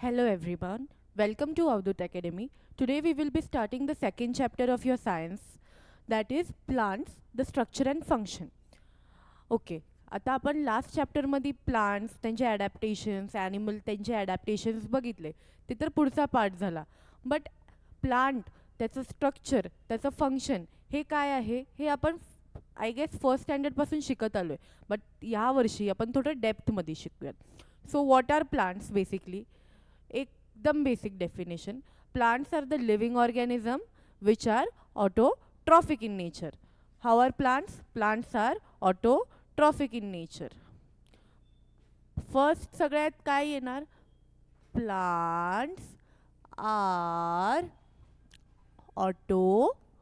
Hello everyone, welcome to Avdut Academy. Today we will be starting the second chapter of your science, that is plants, the structure and function. Okay, आता आपण last चॅप्टरमध्ये plants त्यांचे adaptations animal त्यांचे adaptations बघितले. ते तर पुढचा part झाला. But plant त्याचं स्ट्रक्चर त्याचं फंक्शन हे काय आहे हे आपण आय गेस फर्स्ट स्टँडर्डपासून शिकत आलो आहे. बट यावर्षी आपण थोडं डेप्थमध्ये शिकूयात. So what are plants basically? एकदम basic definition. Plants are the living organism which are autotrophic in nature. How are plants? Plants are autotrophic in nature. First सगळ्यात काय येणार? Plants are autotrophic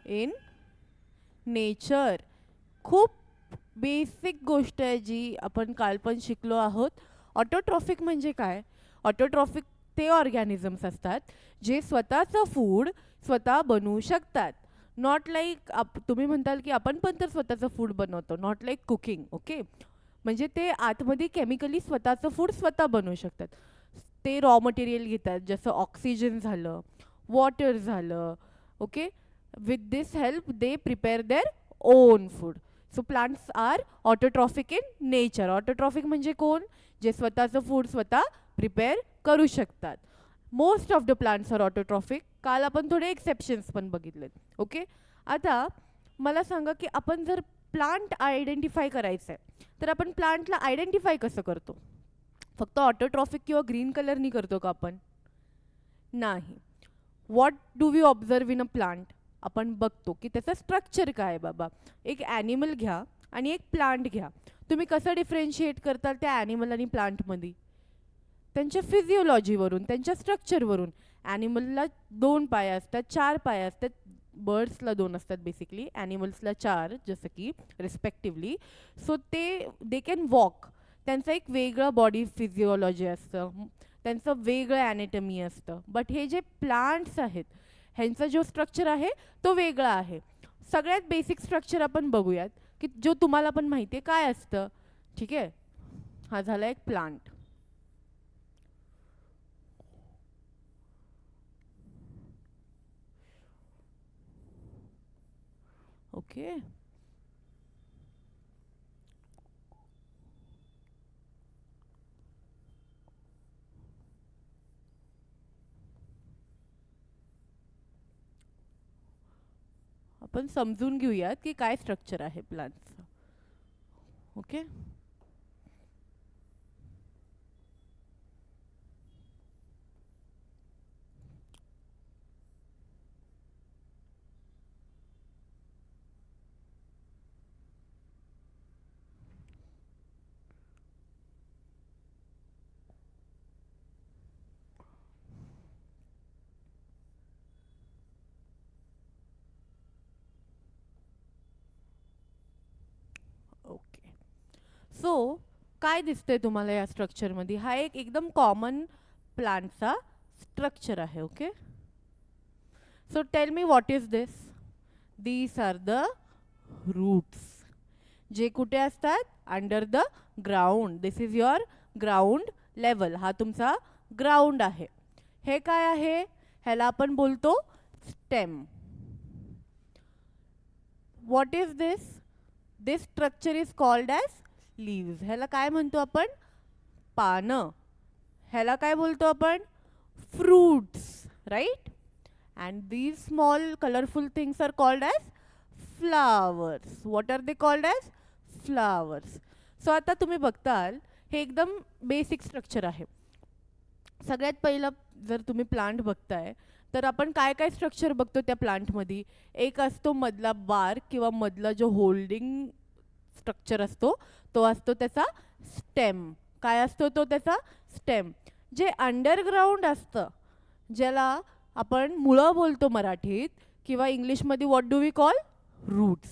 in nature. खूप basic गोष्ट आहे जी आपण काल पण शिकलो आहोत. ऑटोट्रॉफिक म्हणजे काय? ऑटोट्रॉफिक ते ऑर्गॅनिझम्स असतात जे स्वतःचं फूड स्वतः बनवू शकतात. नॉट लाईक तुम्ही म्हणताल की आपण पण तर स्वतःचं फूड बनवतो. Not like cooking. ओके, म्हणजे ते आतमध्ये केमिकली स्वतःचं फूड स्वतः बनवू शकतात. ते रॉ मटेरियल घेतात, जसं ऑक्सिजन झालं, वॉटर झालं. Okay, with this help they prepare their own food. So plants are autotrophic in nature. Autotrophic म्हणजे कोण? जे स्वतःचं फूड स्वतः प्रिपेअर करू शकतात. Most of the plants are autotrophic. काल आपण थोडे एक्सेप्शन्स पण बघितलेत. ओके, आता मला सांगा की आपण जर प्लांट आयडेंटिफाय करायचं आहे तर आपण प्लांटला आयडेंटिफाय कसं करतो? फक्त ऑटोट्रॉफिक किंवा ग्रीन कलरनी करतो का आपण? नाही. What do we observe in a plant? आपण बघतो की त्याचं स्ट्रक्चर काय आहे. बाबा, एक ॲनिमल घ्या आणि एक प्लांट घ्या. तुम्ही कसं डिफरेन्शिएट करताल त्या ॲनिमल आणि प्लांटमध्ये? त्यांच्या फिजिओलॉजीवरून, त्यांच्या स्ट्रक्चरवरून. ॲनिमलला 2 पाय असतात, 4 पाय असतात. बर्ड्सला 2 असतात बेसिकली, ॲनिमल्सला 4, जसं की respectively. So they can walk. त्यांचं एक वेगळं बॉडी फिजिओलॉजी असतं, त्यांचं वेगळं ॲनेटमी असतं. बट हे जे प्लांट्स आहेत ह्यांचा जो स्ट्रक्चर आहे तो वेगळा आहे. सगळ्यात बेसिक स्ट्रक्चर आपण बघूयात की जो तुम्हाला पण माहिती आहे काय असतं. ठीक आहे, हा झाला एक प्लांट. ओके, आपण समजून घेऊयात की काय स्ट्रक्चर आहे प्लांटचं. Okay, okay. सो काय दिसतंय तुम्हाला या स्ट्रक्चरमध्ये? हा एक एकदम कॉमन प्लांटचा स्ट्रक्चर आहे. Okay, so tell me what is this? These are the roots, जे कुठे असतात? Under the ground. This is your ground level. हा तुमचा ग्राउंड आहे. हे काय आहे? ह्याला आपण बोलतो stem. What is this? This structure is called as leaves. ह्याला काय म्हणतो आपण? पानं. ह्याला काय बोलतो आपण? Fruits, right? And these small colourful things are called as flowers. What are they called as? Flowers. So आता तुम्ही बघताल हे एकदम बेसिक स्ट्रक्चर आहे. सगळ्यात पहिलं जर तुम्ही प्लांट बघताय तर आपण काय काय स्ट्रक्चर बघतो त्या प्लांटमध्ये? एक असतो मधला बार किंवा मधला जो होल्डिंग स्ट्रक्चर असतो तो असतो त्याचा स्टेम. काय असतो तो? त्याचा स्टेम. जे अंडरग्राऊंड असतं ज्याला आपण मुळं बोलतो मराठीत, किंवा इंग्लिशमध्ये what do we call? Roots.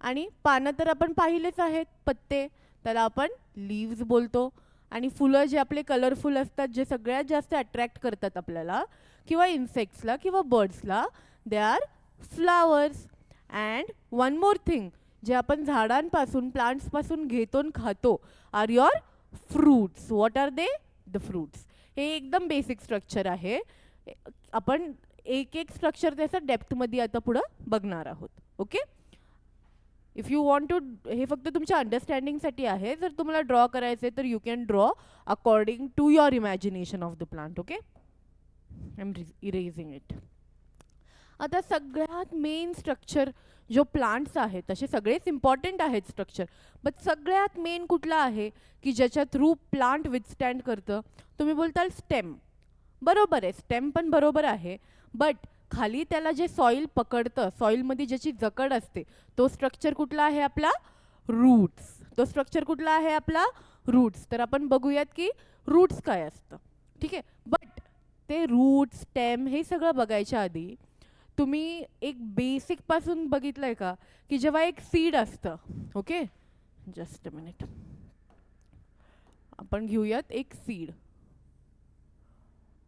आणि पानं तर आपण पाहिलेच आहेत, पत्ते, त्याला आपण लीव्स बोलतो. आणि फुलं जे आपले कलरफुल असतात, जे सगळ्यात जास्त अट्रॅक्ट करतात आपल्याला किंवा इन्सेक्ट्सला किंवा बर्ड्सला, they are flowers. And one more thing, जे आपण झाडांपासून प्लांट्सपासून घेतो आणि खातो are your fruits. What are they? The fruits. हे एकदम बेसिक स्ट्रक्चर आहे. आपण एक एक स्ट्रक्चर त्याचं डेप्थमध्ये आता पुढं बघणार आहोत. Okay. If you want to, हे फक्त तुमच्या अंडरस्टँडिंगसाठी आहे. जर तुम्हाला ड्रॉ करायचे तर you can draw according to your imagination of the plant. Okay. I am erasing it. आता सगळ्यात मेन स्ट्रक्चर जो प्लांट्स आहेत, तसे सगळेच इम्पॉर्टंट आहेत स्ट्रक्चर, बट सगळ्यात मेन कुठला आहे की ज्याच्या थ्रू प्लांट विथस्टँड करतं? तुम्ही बोलताल स्टेम. बरोबर आहे, स्टेम पण बरोबर आहे. बट खाली त्याला जे सॉईल पकडतं, सॉईलमध्ये ज्याची जकड असते, तो स्ट्रक्चर कुठला आहे आपला? रूट्स. तो स्ट्रक्चर कुठला आहे आपला? रूट्स. तर आपण बघूयात की रूट्स काय असतं. ठीक आहे. बट ते रूट, स्टेम हे सगळं बघायच्या आधी तुम्ही एक बेसिक पासून बघितलंय का की जेव्हा एक सीड असतं. ओके. Just a minute. आपण घेऊयात एक सीड.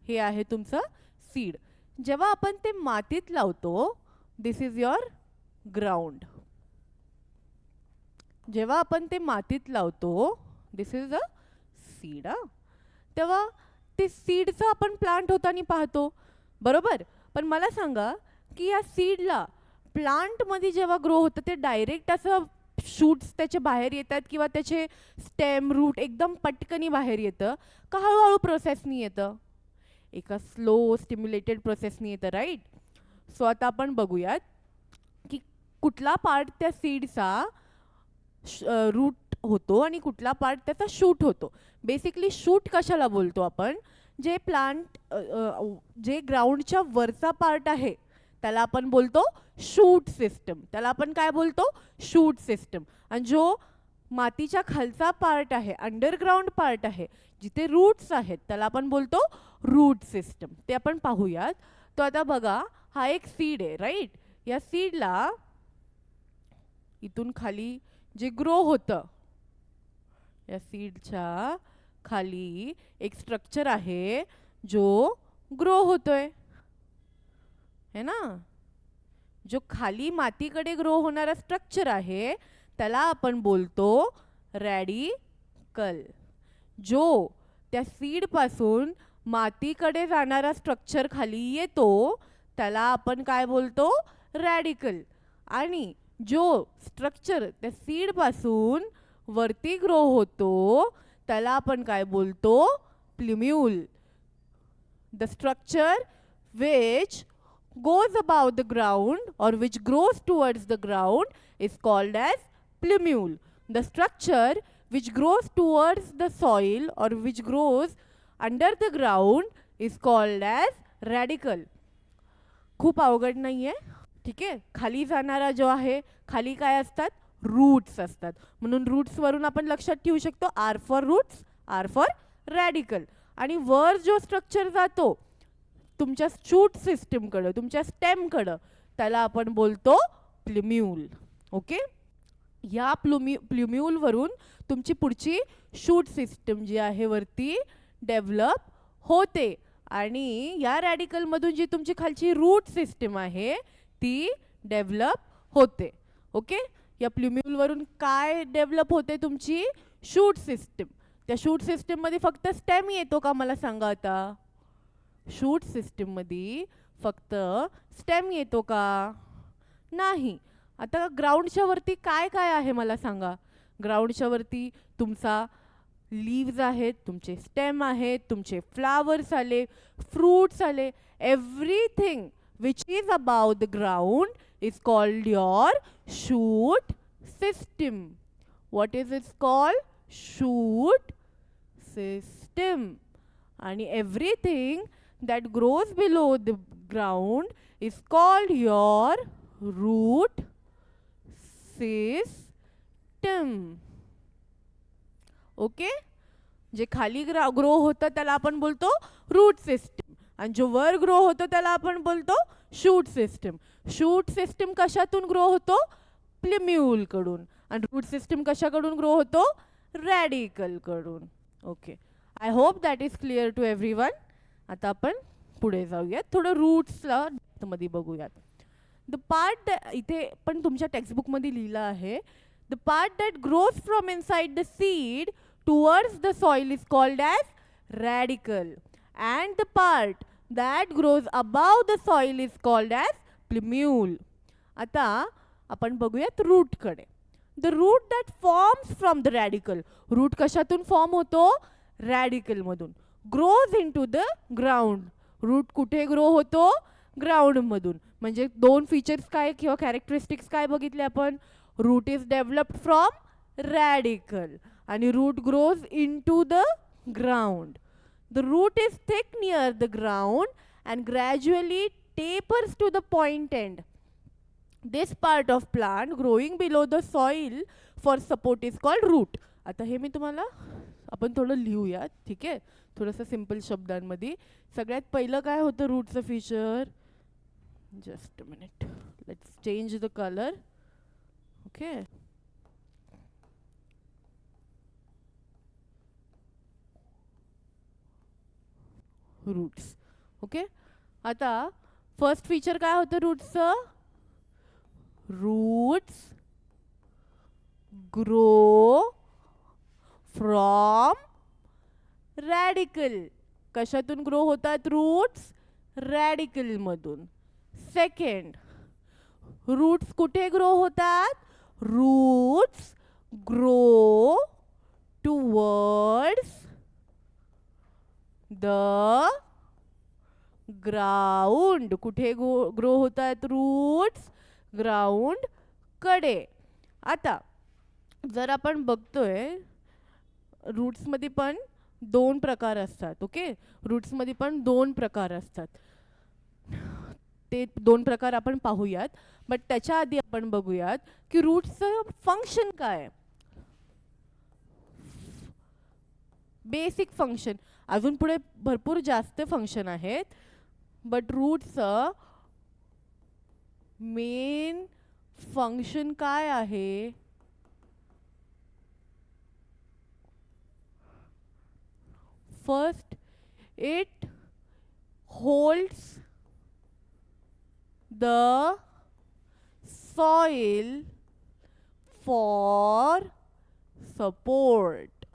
हे आहे तुमचं सीड. जेव्हा आपण ते मातीत लावतो, दिस इज युअर ग्राउंड. जेव्हा आपण ते मातीत लावतो, दिस इज अ सीड. तेव्हा ते सीडचं आपण प्लांट होताना पाहतो. बरोबर. पण मला सांगा की या सीडला प्लांटमध्ये जेव्हा ग्रो होतं ते डायरेक्ट असं शूट्स त्याचे बाहेर येतात किंवा त्याचे स्टेम, रूट एकदम पटकनी बाहेर येतं का हळूहळू प्रोसेसनी येतं? एका स्लो स्टिम्युलेटेड प्रोसेसनी येतं. राईट. सो आता आपण बघूयात की कुठला पार्ट त्या सीडचा रूट होतो आणि कुठला पार्ट त्याचा शूट होतो. बेसिकली शूट कशाला बोलतो आपण? जे प्लांट, जे ग्राउंडच्या वरचा पार्ट आहे त्याला आपण बोलतो शूट सिस्टम. त्याला आपण काय बोलतो? Shoot system. आणि जो मातीच्या खालचा पार्ट आहे, अंडरग्राउंड पार्ट आहे, जिथे रूट्स आहेत, त्याला आपण बोलतो रूट सिस्टम. ते आपण पाहूयात. तो आता बघा, हा एक सीड आहे. राईट. या सीडला इथून खाली जे ग्रो होतं, या सीडच्या खाली एक स्ट्रक्चर आहे जो ग्रो होतोय, है ना? जो खाली मातीकडे ग्रो होणारा स्ट्रक्चर आहे त्याला आपण बोलतो रॅडिकल. जो त्या सीड पासून मातीकडे जाणारा स्ट्रक्चर खाली येतो त्याला आपण काय बोलतो? रॅडिकल. आणि जो स्ट्रक्चर त्या सीड पासून वरती ग्रो होतो त्याला आपण काय बोलतो? Plumule. The structure which goes above the ground or which grows towards the ground is called as plumule. The structure which grows towards the soil or which grows under the ground is called as radicle. खूप अवघड नाहीये. ठीक आहे. खाली जाणारा जो आहे, खाली काय असतात? रूट्स असतात. म्हणून रूट्स वरून आपण लक्षात ठेवू शकतो R for roots, R for radical. आणि वर जो स्ट्रक्चर जातो तुमच्या शूट सिस्टीमकडं, तुमच्या स्टेमकडं, त्याला आपण बोलतो प्ल्युम्यूल. ओके. या प्ल्युम्यूलवरून तुमची पुढची शूट सिस्टम जी आहे वरती डेव्हलप होते. आणि या रॅडिकलमधून जी तुमची खालची रूट सिस्टम आहे ती डेव्हलप होते. ओके. या प्ल्युम्यूलवरून काय डेव्हलप होते? तुमची शूट सिस्टम. त्या शूट सिस्टममध्ये फक्त स्टेम येतो का मला सांगा आता? शूट सिस्टीममध्ये फक्त स्टेम येतो का? नाही. आता ग्राउंडच्या वरती काय काय आहे मला सांगा? ग्राउंडच्या वरती तुमचा लीव्स आहेत, तुमचे स्टेम आहेत, तुमचे फ्लावर्स आले, फ्रूट्स आले. Everything which is about the ground is called your shoot system. What is it's called? Shoot system. आणि everything that grows below the ground is called your root system. Okay. जे खाली grow होतं त्याला आपण बोलतो route system आणि जो वर ग्रो होतो त्याला आपण बोलतो शूट सिस्टम. शूट सिस्टम कशातून ग्रो होतो? प्ल्युम्यूल कडून. आणि रूट सिस्टम कशाकडून ग्रो होतो? रॅडिकल कडून. Okay. I hope that is clear to everyone. आता आपण पुढे जाऊयात, थोडं रूट्सला मध्ये बघूयात. द पार्ट इथे पण तुमच्या टेक्स्टबुकमध्ये लिहिलं आहे, the part that grows from inside the seed towards the soil is called as radicle and the part that grows above the soil is called as plumule. आता आपण बघूयात रूटकडे. The root that forms from the radicle, root कशातून form होतो? रॅडिकलमधून. Grows into the ground, root कुठे grow होतो? ग्राउंडमधून. म्हणजे दोन फीचर्स काय किंवा कॅरेक्टरिस्टिक्स काय बघितले आपण? Root is developed from radicle आणि root grows into the ground. The root is thick near the ground and gradually tapers to the point end. This part of plant growing below the soil for support is called root. आता हे मी तुम्हाला आपण थोडं लिहूया, ठीक आहे, थोडंसं simple शब्दांमध्ये. सगळ्यात पहिलं काय होतं रूटचं feature? Just a minute, let's change the colour. Okay, roots. Okay, आता फर्स्ट फीचर काय होतं रूट्सचं? Roots grow from radicle. कशातून ग्रो होतात रूट्स? रॅडिकल मधून. सेकंड, रूट्स कुठे ग्रो होतात? Roots grow towards the ground. कुठे ग्रो होतात रूट्स? ग्राउंड कडे. आता जर आपण बघतोय रूट्समध्ये पण दोन प्रकार असतात. ओके, रूट्समध्ये पण दोन प्रकार असतात. ते दोन प्रकार आपण पाहूयात, बट त्याच्या आधी आपण बघूयात की रूट्सचं फंक्शन काय. बेसिक फंक्शन, अजून पुढे भरपूर जास्त फंक्शन आहेत, बट रूटचं मेन फंक्शन काय आहे? First, it holds the soil for support.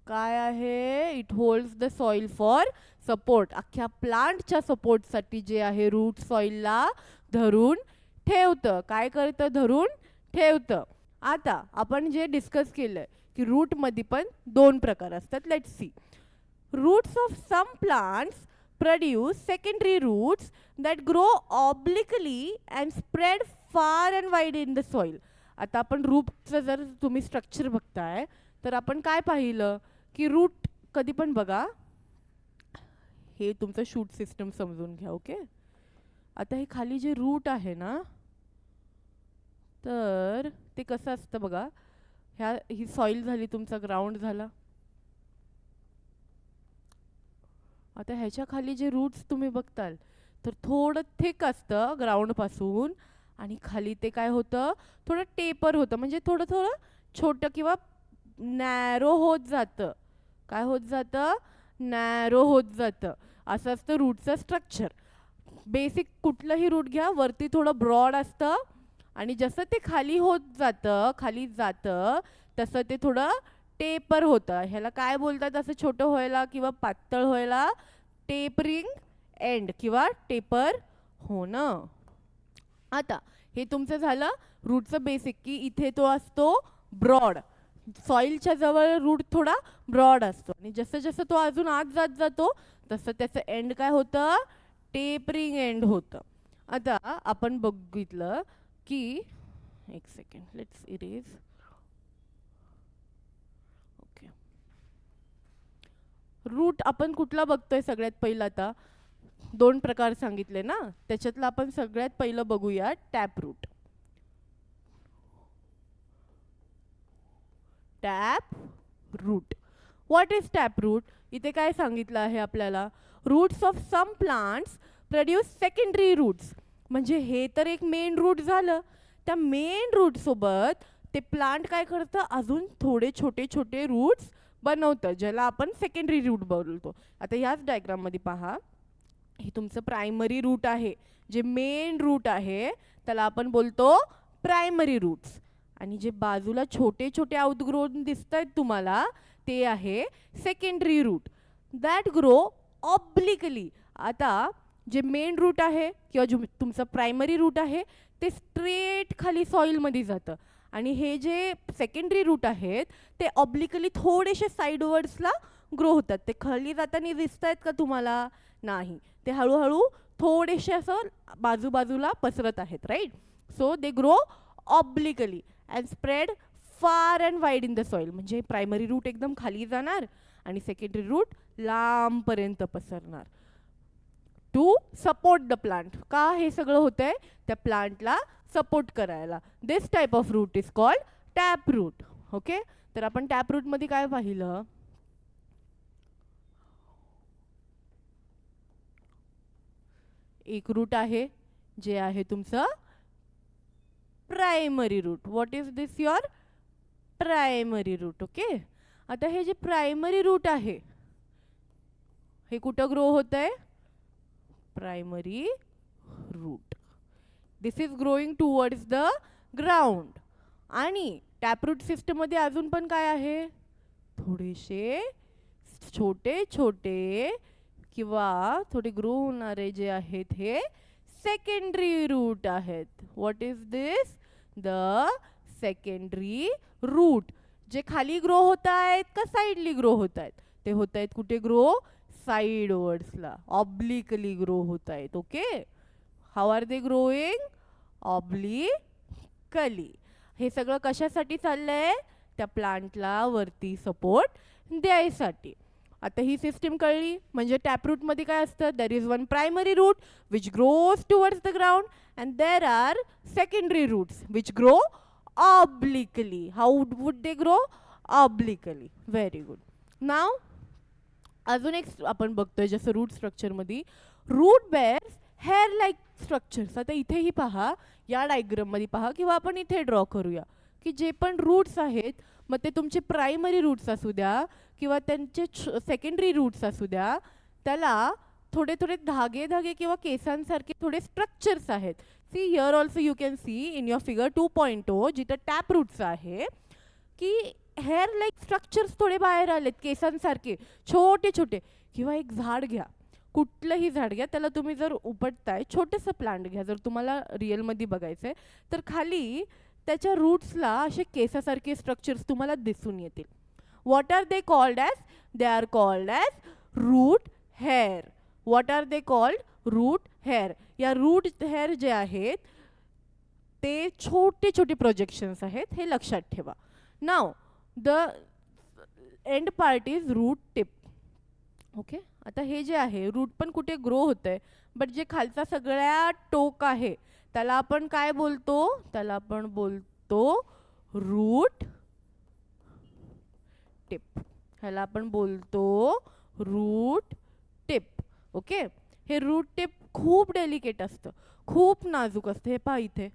काय आहे? It holds the soil for support. अख्ख्या प्लांटच्या सपोर्टसाठी जे आहे रूट सॉइलला धरून ठेवतं. काय करतं? धरून ठेवतं. आता आपण जे डिस्कस केलंय की रूटमध्ये पण दोन प्रकार असतात. Let's see. Roots of some plants produce secondary roots that grow obliquely and spread far and wide in the soil. आता आपण रूटचं जर तुम्ही स्ट्रक्चर बघताय तर आपण काय पाहिलं की रूट कधी पण बघा, हे तुमचं शूट सिस्टम समजून घ्या. ओके, आता हे खाली जे रूट आहे ना, तर ते कसं असतं बघा. ही सॉइल झाली, तुमचा ग्राउंड झाला. आता ह्याच्या खाली जे रूट्स तुम्ही बघताल तर थोडं थिक असतं ग्राउंड पासून आणि खाली ते काय होतं? थोडं टेपर होतं, म्हणजे थोडं थोडं छोटं किंवा नॅरो होत जातं. काय होत जातं? नॅरो होत जातं. असं असतं रूटचं स्ट्रक्चर. बेसिक कुठलंही रूट घ्या, वरती थोडं ब्रॉड असतं आणि जसं ते खाली खाली जातं तसं ते थोडं टेपर होतं. ह्याला काय बोलतात असं छोटं व्हायला किंवा पातळ व्हायला? टेपरिंग एंड किंवा टेपर होणं. आता हे तुमचं झालं रूटचं बेसिक, की इथे तो असतो ब्रॉड. सॉइलच्या जवळ रूट थोडा ब्रॉड असतो आणि जसं जसं तो अजून आत जात जातो तसं त्याचं एंड काय होतं? टेपरिंग एंड होतं. आता आपण बघितलं की एक second, let's erase. Okay, root आपण कुठला बघतोय सगळ्यात पहिला? आता दोन प्रकार सांगितले ना, त्याच्यातलं आपण सगळ्यात पहिलं बघूया tap root. Tap root. What is tap root? इथे काय सांगितलं आहे आपल्याला? Roots of some plants produce secondary roots. म्हणजे हे तर एक मेन रूट झालं. त्या मेन रूट सोबत ते प्लांट काय करतं? अजून थोडे छोटे छोटे रूट्स बनवतं, ज्याला आपण सेकंडरी रूट बोलतो. आता ह्याच डायग्राम मध्ये पहा, हे तुमचं प्रायमरी रूट आहे. जे मेन रूट आहे त्याला आपण बोलतो प्रायमरी रूट्स. आणि जे बाजूला छोटे छोटे आउटग्रोन दिसत आहेत तुम्हाला ते आहे secondary root that grow obliquely. आता जे मेन रूट आहे किंवा जो तुमचं प्रायमरी रूट आहे ते स्ट्रेट खाली सॉइलमध्ये जातं. आणि हे जे सेकंडरी रूट आहेत ते ऑब्लिकली थोडेसे साईडवर्ड्सला ग्रो होतात. ते खाली जाताना दिसत आहेत का तुम्हाला? नाही, ते हळूहळू थोडेसे असं बाजूबाजूला पसरत आहेत. Right. So they grow obliquely and spread far and wide in the soil. म्हणजे प्रायमरी रूट एकदम खाली जाणार आणि सेकंडरी रूट लांबपर्यंत पसरणार टू सपोर्ट द प्लांट. का हे सगळं होतंय? त्या प्लांटला सपोर्ट करायला. This type of root is called tap root. Okay. तर आपण टॅप रूट मध्ये काय पाहिलं? एक रूट आहे जे आहे तुमचं primary root. What is this? Your primary root. Okay. आता हे जे प्रायमरी रूट आहे हे कुठं ग्रो होत आहे? Primary root. This is growing towards the ground. आणि टॅपरूट सिस्टम मध्ये अजून पण काय आहे? थोडेसे छोटे छोटे किंवा थोडे ग्रो होणारे जे आहेत हे सेकंडरी रूट आहेत. What is this? The secondary root. जे खाली ग्रो होत आहेत का साईडली ग्रो होत आहेत? ते होत आहेत कुठे ग्रो? साईडवर्ड्सला, ऑब्लिकली ग्रो होत आहेत. Okay. How are they growing? Obliquely. हे सगळं कशासाठी चाललंय? त्या प्लांटला वरती सपोर्ट द्यायसाठी. आता ही सिस्टीम कळली. म्हणजे टॅपरूट मध्ये काय असतं? There is one primary root which grows towards the ground and there are secondary roots which grow obliquely. How would they grow? Obliquely. Very good. Now अजून एक आपण बघतोय जसं रूट स्ट्रक्चर मध्ये root bears hair like structures. आता इथेही पहा, या डायग्राम मध्ये पहा किंवा आपण इथे ड्रॉ करूया की जे पण रूट्स आहेत मग ते तुमचे प्रायमरी रूट्स असू द्या किंवा त्यांचे सेकंडरी रूट्स असू द्या त्याला थोडे थोडे धागे धागे किंवा केसांसारखे थोडे स्ट्रक्चर्स आहेत. See here also you can see in your figure 2.0 जिथं टॅप रूट्स आहे की हेअर लाईक स्ट्रक्चर्स थोडे बाहेर आलेत केसांसारखे छोटे छोटे. किंवा एक झाड घ्या, कुठलंही झाड घ्या, त्याला तुम्ही जर उपटताय छोटंसं प्लांट घ्या जर तुम्हाला रिअलमध्ये बघायचंय तर खाली त्याच्या रूट्सला असे केसासारखे स्ट्रक्चर्स तुम्हाला दिसून येतील. What are they called as? They are called as root hair. What are they called? Root hair. या रूट हेअर जे आहेत ते छोटे छोटे प्रोजेक्शन्स आहेत, हे लक्षात ठेवा. Now the end part is root tip. Okay. आता हे जे आहे रूट पण कुठे ग्रो होतंय बट जे खालचा सगळ्यात टोक आहे त्याला आपण काय बोलतो? त्याला आपण बोलतो रूट टिप. ह्याला आपण बोलतो रूट टिप. ओके. हे रूट टिप खूप डेलिकेट असतं, खूप नाजूक असतं. हे पहा इथे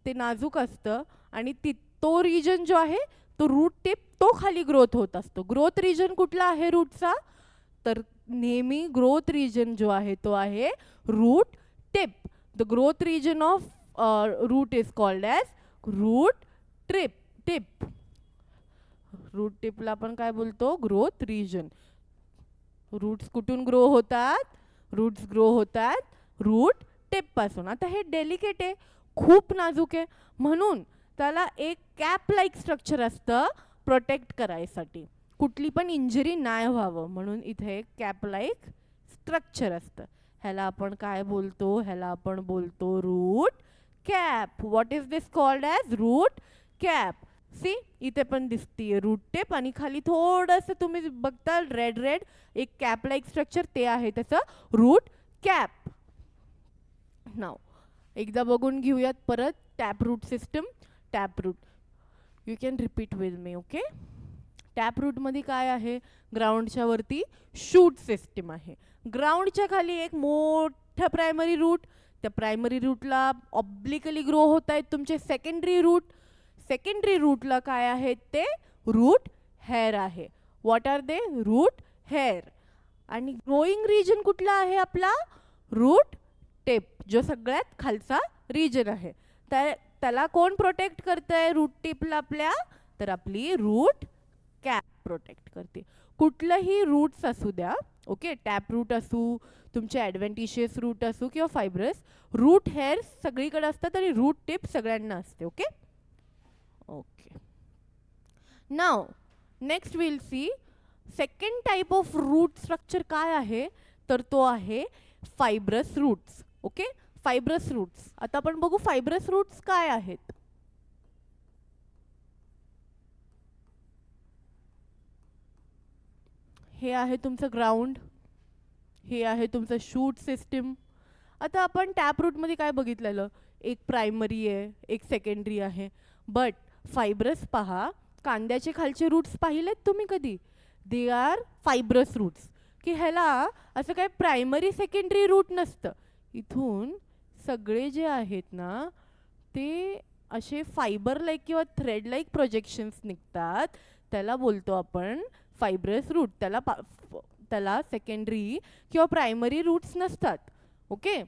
ते नाजूक असतं आणि तो रिजन जो आहे तो रूट टिप तो खाली ग्रोथ होत असतो. ग्रोथ रिजन कुठला आहे रूटचा? तर नेहमी ग्रोथ रिजन जो आहे तो आहे root tip. The growth region of root is called as root tip. Root टिपला आपण काय बोलतो? Growth region. रूट्स कुठून ग्रो होतात? रूट्स ग्रो होतात रूट टिप पासून. आता हे डेलिकेट आहे, खूप नाजूक आहे, म्हणून त्याला एक कॅप लाईक स्ट्रक्चर असतं प्रोटेक्ट करायसाठी, कुठली पण इंजरी नाही व्हावं म्हणून इथे एक कॅप लाईक स्ट्रक्चर असतं. ह्याला आपण काय बोलतो? ह्याला आपण बोलतो root cap. What is this called as? Root cap. See इथे पण दिसतीये रूट टिप आणि खाली थोडंसं तुम्ही बघताल रेड रेड एक कॅप लाईक स्ट्रक्चर, ते आहे त्याचं रूट कॅप. नाव एकदा बघून घेऊयात परत tap root system. Tap root you can repeat with me. Okay. Tap root मध्ये काय आहे? ग्राउंडच्या वरती शूट सिस्टम आहे, ग्राउंडच्या खाली एक मोठं प्रायमरी रूट. त्या प्रायमरी रूटला ऑब्लिकली ग्रो होत आहेत तुमचे सेकंडरी रूट. सेकंडरी रूटला काय आहेत? ते रूट हेअर आहे. What are they? Root hair. आणि ग्रोईंग रिजन कुठला आहे आपला? रूट टिप, जो सगळ्यात खालचा रिजन आहे, त्याला कोण प्रोटेक्ट करतंय रूट टिपला आपल्या? तर आपली रूट कॅप प्रोटेक्ट करते. कुठलंही रूट्स असू द्या, ओके, टॅप रूट असू, तुमचे ॲडव्हेंटिशियस रूट असू किंवा फायब्रस, रूट हेअर्स सगळीकडे असतात आणि रूट टिप सगळ्यांना असते. Okay okay. Now next will see second type of root structure काय आहे, तर तो आहे fibrous roots. Okay, fibrous roots. आता आपण बघू फायब्रस रूट्स काय आहेत. हे आहे तुमचं ग्राउंड, हे आहे तुमचं शूट सिस्टीम. आता आपण टॅप रूटमध्ये काय बघितलेलं, एक प्रायमरी आहे, एक सेकंडरी आहे. बट फायब्रस पहा, कांद्याचे खालचे रूट्स पाहिलेत तुम्ही कधी? दे आर फायब्रस रूट्स, की ह्याला असं काय प्रायमरी सेकंडरी रूट नसतं. इथून सगळे जे आहेत ना ते असे फायबर लाईक किंवा थ्रेड लाईक प्रोजेक्शन्स निघतात, त्याला बोलतो आपण फायब्रस रूट. त्याला सेकंडरी किंवा प्रायमरी रूट्स नसतात. ओके,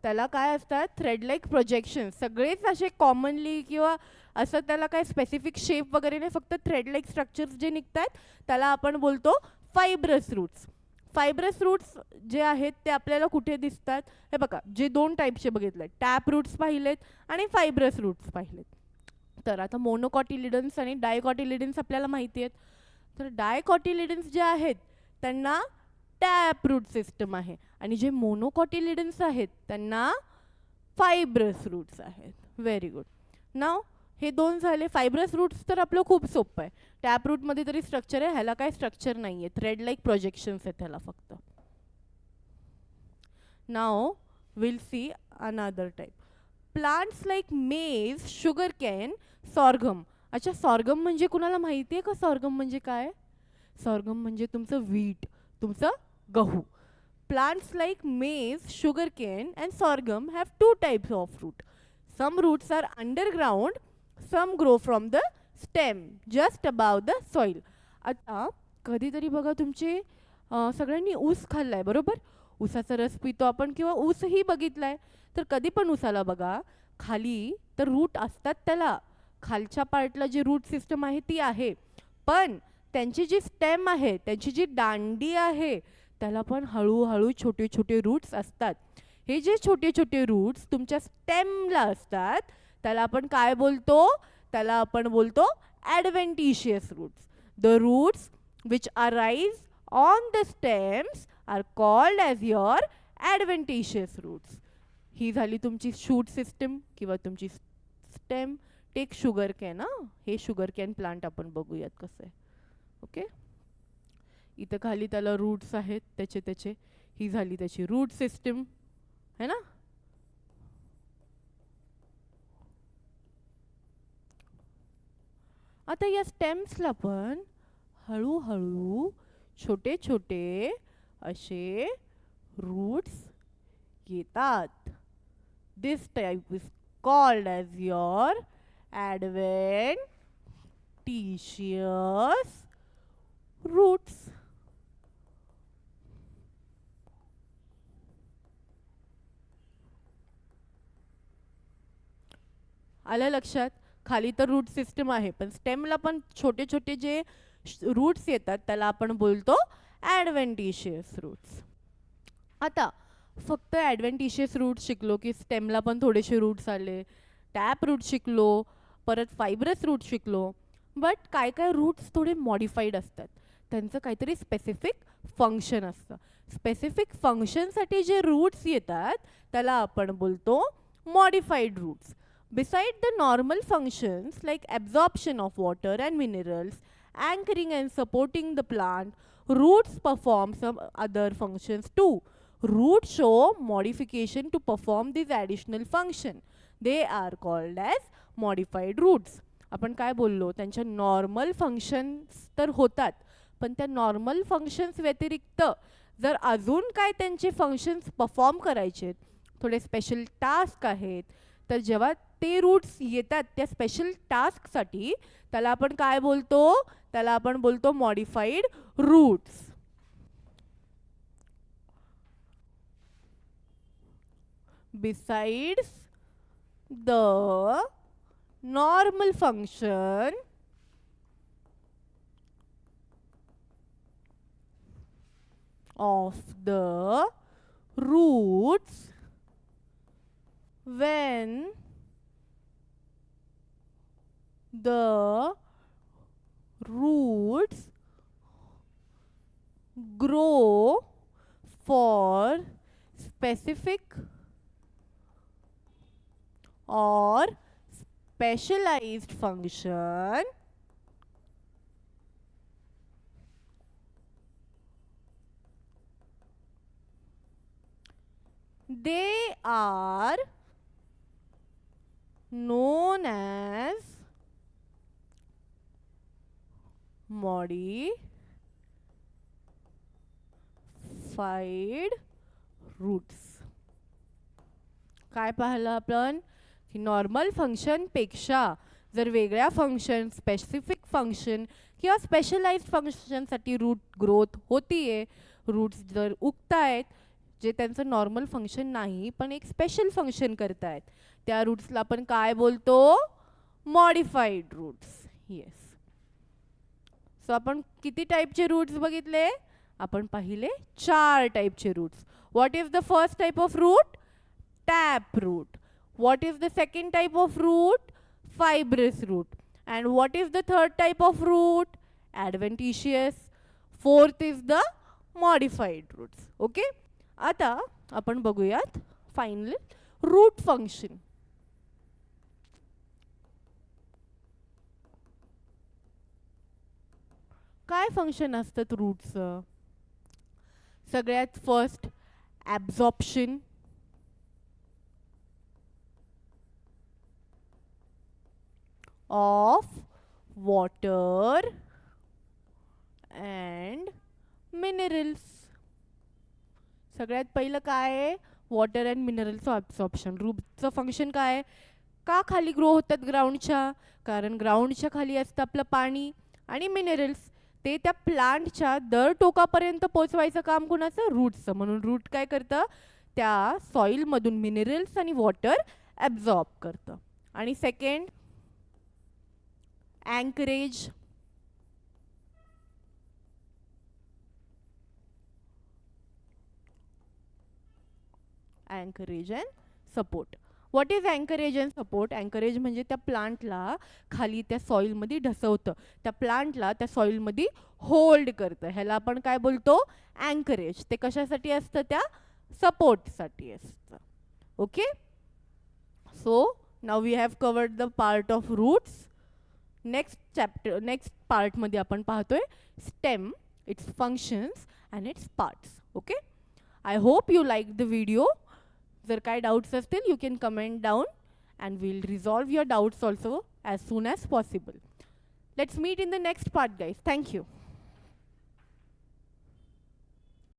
त्याला काय असतात? Thread like projection. सगळेच असे कॉमनली किंवा असं त्याला काय स्पेसिफिक शेप वगैरे नाही, फक्त थ्रेड लाईक स्ट्रक्चर्स जे निघतात त्याला आपण बोलतो फायब्रस रूट्स. फायब्रस रूट्स जे आहेत ते आपल्याला कुठे दिसतात? हे बघा, जे दोन टाईपचे बघितले, टॅप रूट्स पाहिलेत आणि फायब्रस रूट्स पाहिलेत. तर आता मोनोकॉटिलिडन्स आणि डायकॉटिलिडन्स आपल्याला माहिती आहेत. तर डायकॉटिलिडन्स जे आहेत त्यांना टॅप रूट सिस्टम आहे, आणि जे मोनोकॉटिलिडन्स आहेत त्यांना फायब्रस रूट्स आहेत. Very good. नाव हे दोन झाले. फायब्रस रूट्स तर आपलं खूप सोपं आहे. टॅप रूटमध्ये तरी स्ट्रक्चर आहे, ह्याला काय स्ट्रक्चर नाही आहे, थ्रेड लाईक प्रोजेक्शन्स आहेत ह्याला फक्त. Now we'll see another type. Plants like maize, sugar cane, sorghum. अच्छा, सॉर्गम म्हणजे कुणाला माहिती आहे का? सॉर्गम म्हणजे काय? सॉर्गम म्हणजे तुमचं व्हीट, तुमचं गहू. Plants like maize, sugarcane and sorghum have two types of root. Some roots are underground, some grow from the stem just above the soil. आता कधीतरी बघा तुमचे सगळ्यांनी ऊस खाल्लाय बरोबर? ऊसाचा रस पितो आपण किंवा ऊसही बघितलाय. तर कधी पण ऊसाला बघा खाली तर रूट असतात, त्याला खालच्या पार्टला जी रूट सिस्टम आहे ती आहे, पण त्यांची जी स्टेम आहे, त्यांची जी दांडी आहे, त्याला पण हळूहळू छोटे छोटे रूट्स असतात. हे जे छोटे छोटे रूट्स तुमच्या स्टेमला असतात त्याला आपण काय बोलतो? त्याला आपण बोलतो adventitious roots. The roots which arise on the stems are called as your adventitious roots. ही झाली तुमची शूट सिस्टम किंवा तुमची स्टेम. Take sugar cane. हे शुगर कॅन प्लांट आपण बघूयात कसं आहे. ओके, इथं खाली त्याला रूट्स आहेत त्याचे. ही झाली त्याची रूट सिस्टम है ना. आता या स्टेम्सला पण हळूहळू छोटे छोटे असे रूट्स येतात. This type is called as your adventitious roots. आलं लक्षात? खाली तर रूट सिस्टम आहे, पण स्टेमला पण छोटे छोटे जे रूट्स येतात त्याला आपण बोलतो ॲडव्हेंटिशियस रूट्स. आता फक्त ॲडव्हेंटिशियस रूट्स शिकलो की स्टेमला पण थोडेसे रूट्स आले, टॅप रूट शिकलो, परत फायब्रस रूट शिकलो. बट काय काय रूट्स थोडे मॉडिफाईड असतात, त्यांचं काहीतरी स्पेसिफिक फंक्शन असतं. स्पेसिफिक फंक्शनसाठी जे रूट्स येतात त्याला आपण बोलतो modified roots. Beside the normal functions like absorption of water and minerals, anchoring and supporting the plant, roots perform some other functions too. Roots show modification to perform this additional function. They are called as modified roots. आपण काय बोललो? त्यांच्या normal functions तर होतात, पण त्या normal functions व्यतिरिक्त जर अजून काय त्यांचे फंक्शन्स परफॉर्म करायचे, थोडे स्पेशल टास्क आहेत, तर जेव्हा ते रूट्स येतात त्या स्पेशल टास्कसाठी त्याला आपण काय बोलतो? त्याला आपण बोलतो modified roots. besides the normal function of the roots when the roots grow for specific or specialized function they are known as modified roots. काय पाहिलं आपण की नॉर्मल फंक्शन पेक्षा जर वेगळ्या फंक्शन स्पेसिफिक फंक्शन किंवा स्पेशलाइज्ड फंक्शनसाठी रूट ग्रोथ होतीये, रूट्स जर उगतायत जे त्यांचं नॉर्मल फंक्शन नाही पण एक स्पेशल फंक्शन करतायत, त्या रूट्सला आपण काय बोलतो? Modified roots. येस. सो आपण किती टाईपचे रूट्स बघितले? आपण पाहिले 4 टाईपचे roots. What is the first type of root? Tap root. What is the second type of root? Fibrous root. And what is the third type of root? Adventitious. Fourth is the modified roots. Okay. आता आपण बघूयात final root function. काय function असतात रूटचं? सगळ्यात first absorption. Of water and minerals. सगळ्यात पहिलं काय आहे? वॉटर अँड मिनरल्सचं ॲब्झॉर्प्शन. रूटचं फंक्शन काय आहे? का खाली ग्रो होतात ग्राउंडच्या? कारण ग्राउंडच्या खाली असतं आपलं पाणी आणि मिनरल्स. ते त्या प्लांटच्या दर टोकापर्यंत पोचवायचं काम कोणाचं? रूटचं. म्हणून रूट काय करतं? त्या सॉइलमधून मिनरल्स आणि वॉटर ॲब्झॉर्ब करतं. आणि second anchorage. Anchorage and support. What is anchorage and support? Anchorage म्हणजे त्या प्लांटला खाली त्या सॉइलमध्ये ढसवतं, त्या प्लांटला त्या सॉइलमध्ये होल्ड करतं. ह्याला आपण काय बोलतो? अँकरेज. ते कशासाठी असतं? त्या सपोर्टसाठी असतं. Okay. So now we have covered the part of roots. Next पार्टमध्ये आपण पाहतोय stem, its functions and its parts. Okay. I hope you like the video. जर काय डाउट्स असतील you can comment down and will resolve your doubts also as soon as possible. Let's meet in the next part, guys. Thank you.